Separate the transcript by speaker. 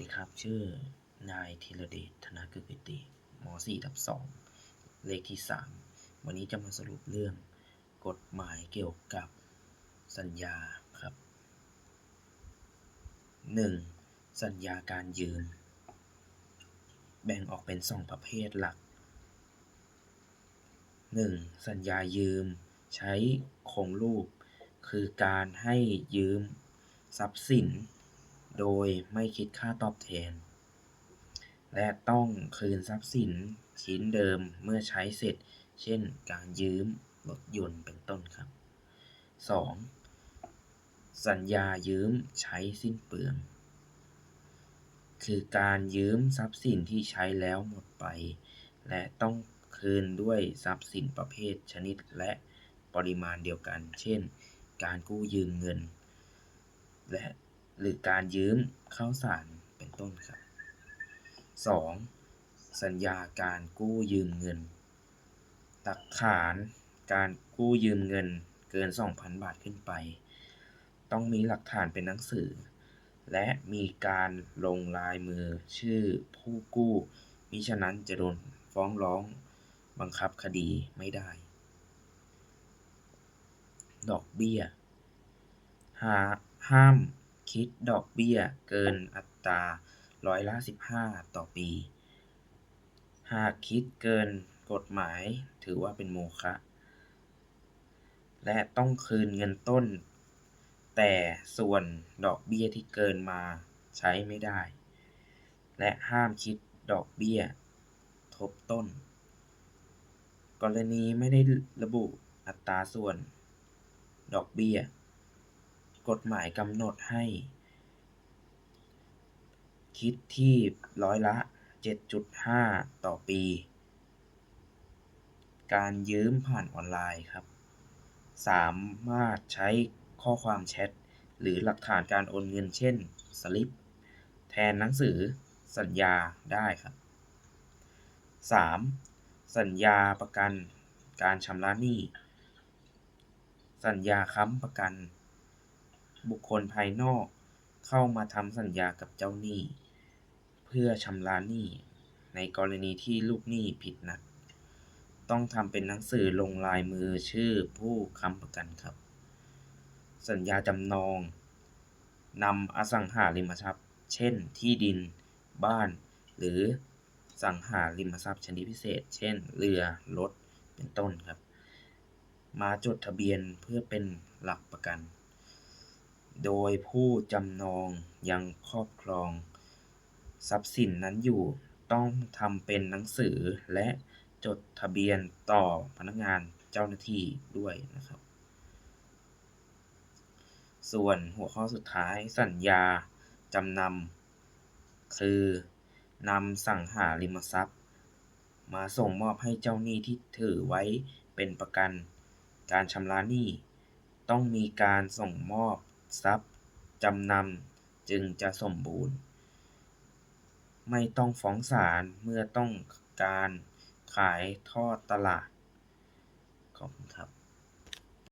Speaker 1: ดีครับชื่อนายธีรเดช ธนกฤติม .4/2 เลขที่ 3 วันนี้จะมาสรุปเรื่องกฎหมายเกี่ยวกับสัญญาครับ 1. สัญญาการยืมแบ่งออกเป็น 2 ประเภทหลัก 1. สัญญายืมใช้คงรูปคือการให้ยืมทรัพย์สินโดยไม่คิดค่าตอบแทนและต้องคืนทรัพย์สินชิ้นเดิมเมื่อใช้เสร็จเช่นการยืมรถยนต์เป็นต้นครับ 2. สัญญายืมใช้สิ้นเปลืองคือการยืมทรัพย์สินที่ใช้แล้วหมดไปและต้องคืนด้วยทรัพย์สินประเภทชนิดและปริมาณเดียวกันเช่นการกู้ยืมเงินและหรือการยืมข้าวสารเป็นต้นครับ 2. สัญญาการกู้ยืมเงินหลักฐานการกู้ยืมเงินเกิน 2,000 บาทขึ้นไปต้องมีหลักฐานเป็นหนังสือและมีการลงลายมือชื่อผู้กู้มิฉะนั้นจะโดนฟ้องร้องบังคับคดีไม่ได้ดอกเบี้ยห้ามคิดดอกเบี้ยเกินอัตราร้อยละ 15 ต่อปีหากคิดเกินกฎหมายถือว่าเป็นโมฆะและต้องคืนเงินต้นแต่ส่วนดอกเบี้ยที่เกินมาใช้ไม่ได้และห้ามคิดดอกเบี้ยทบต้นกรณีไม่ได้ระบุอัตราส่วนดอกเบี้ยกฎหมายกำหนดให้คิดที่ร้อยละ 7.5 ต่อปีการยืมผ่านออนไลน์ครับสามารถใช้ข้อความแชทหรือหลักฐานการโอนเงินเช่นสลิปแทนหนังสือสัญญาได้ครับ 3. สัญญาประกันการชำระหนี้สัญญาค้ำประกันบุคคลภายนอกเข้ามาทำสัญญากับเจ้าหนี้เพื่อชำระหนี้ในกรณีที่ลูกหนี้ผิดนัดต้องทำเป็นหนังสือลงลายมือชื่อผู้ค้ำประกันครับสัญญาจำนองนำอสังหาริมทรัพย์เช่นที่ดินบ้านหรือสังหาริมทรัพย์ชนิดพิเศษเช่นเรือรถเป็นต้นครับมาจดทะเบียนเพื่อเป็นหลักประกันโดยผู้จำนองยังครอบครองทรัพย์สินนั้นอยู่ต้องทำเป็นหนังสือและจดทะเบียนต่อพนักงานเจ้าหน้าที่ด้วยนะครับส่วนหัวข้อสุดท้ายสัญญาจำนำคือนำสังหาริมทรัพย์มาส่งมอบให้เจ้าหนี้ที่ถือไว้เป็นประกันการชำระหนี้ต้องมีการส่งมอบทรัพย์จำนำจึงจะสมบูรณ์ไม่ต้องฟ้องศาลเมื่อต้องการขายทอดตลาดขอบคุณครับ